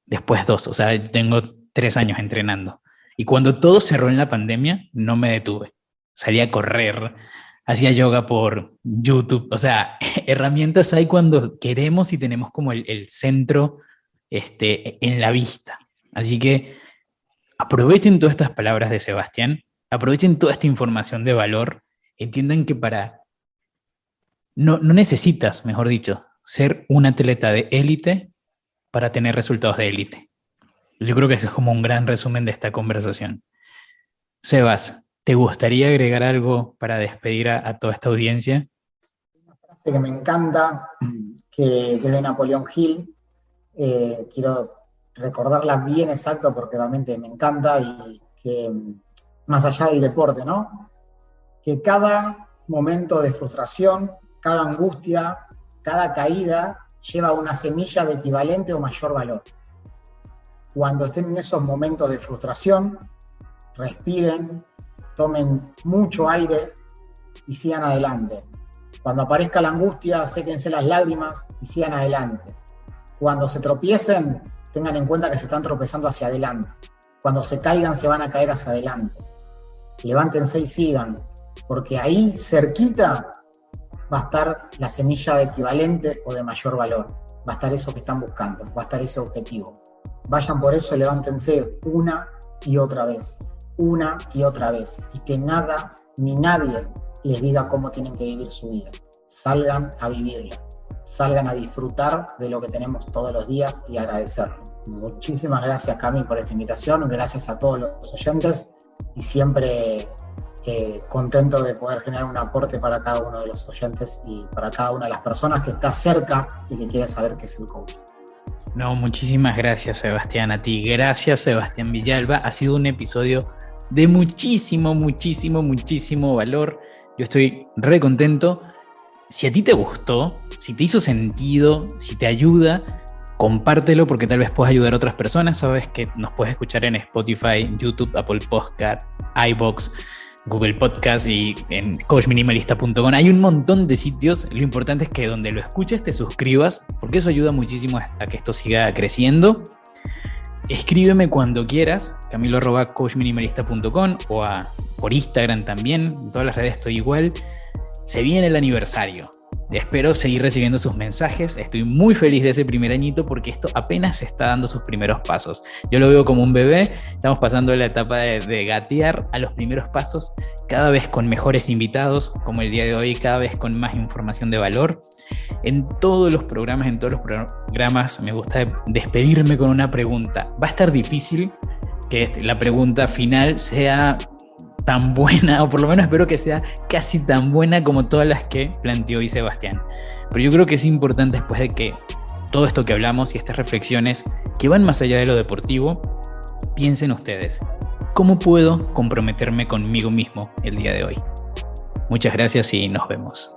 después 2, o sea, tengo 3 años entrenando. Y cuando todo cerró en la pandemia, no me detuve. Salí a correr, hacía yoga por YouTube, o sea, herramientas hay cuando queremos y tenemos como el centro en la vista. Así que aprovechen todas estas palabras de Sebastián, aprovechen toda esta información de valor, entiendan que no necesitas, mejor dicho, ser un atleta de élite para tener resultados de élite. Yo creo que ese es como un gran resumen de esta conversación. Sebas, ¿te gustaría agregar algo para despedir a toda esta audiencia? Una frase que me encanta, que es de Napoleón Hill, quiero recordarla bien exacto porque realmente me encanta y que más allá del deporte, ¿no? Que cada momento de frustración, cada angustia, cada caída lleva una semilla de equivalente o mayor valor. Cuando estén en esos momentos de frustración, respiren, tomen mucho aire y sigan adelante. Cuando aparezca la angustia, séquense las lágrimas y sigan adelante. Cuando se tropiecen, tengan en cuenta que se están tropezando hacia adelante. Cuando se caigan, se van a caer hacia adelante. Levántense y sigan, porque ahí cerquita va a estar la semilla de equivalente o de mayor valor. Va a estar eso que están buscando, va a estar ese objetivo. Vayan por eso, levántense una y otra vez, y que nada ni nadie les diga cómo tienen que vivir su vida. Salgan a vivirla, salgan a disfrutar de lo que tenemos todos los días y agradecerlo. Muchísimas gracias, Cami, por esta invitación, gracias a todos los oyentes y siempre contento de poder generar un aporte para cada uno de los oyentes y para cada una de las personas que está cerca y que quiere saber qué es el coaching. No, muchísimas gracias, Sebastián, a ti. Gracias, Sebastián Villalba. Ha sido un episodio de muchísimo valor. Yo estoy re contento. Si a ti te gustó, si te hizo sentido, si te ayuda, compártelo porque tal vez puedas ayudar a otras personas. Sabes que nos puedes escuchar en Spotify, YouTube, Apple Podcast, iVoox, Google Podcast y en coachminimalista.com. Hay un montón de sitios. Lo importante es que donde lo escuches te suscribas porque eso ayuda muchísimo a que esto siga creciendo. Escríbeme cuando quieras, camilo@coachminimalista.com o por Instagram también. En todas las redes estoy igual. Se viene el aniversario. Espero seguir recibiendo sus mensajes. Estoy muy feliz de ese primer añito porque esto apenas está dando sus primeros pasos. Yo lo veo como un bebé. Estamos pasando la etapa de gatear a los primeros pasos, cada vez con mejores invitados, como el día de hoy, cada vez con más información de valor. En todos los programas me gusta despedirme con una pregunta. Va a estar difícil que la pregunta final sea tan buena, o por lo menos espero que sea casi tan buena como todas las que planteó hoy Sebastián. Pero yo creo que es importante, después de que todo esto que hablamos y estas reflexiones que van más allá de lo deportivo, piensen ustedes, ¿cómo puedo comprometerme conmigo mismo el día de hoy? Muchas gracias y nos vemos.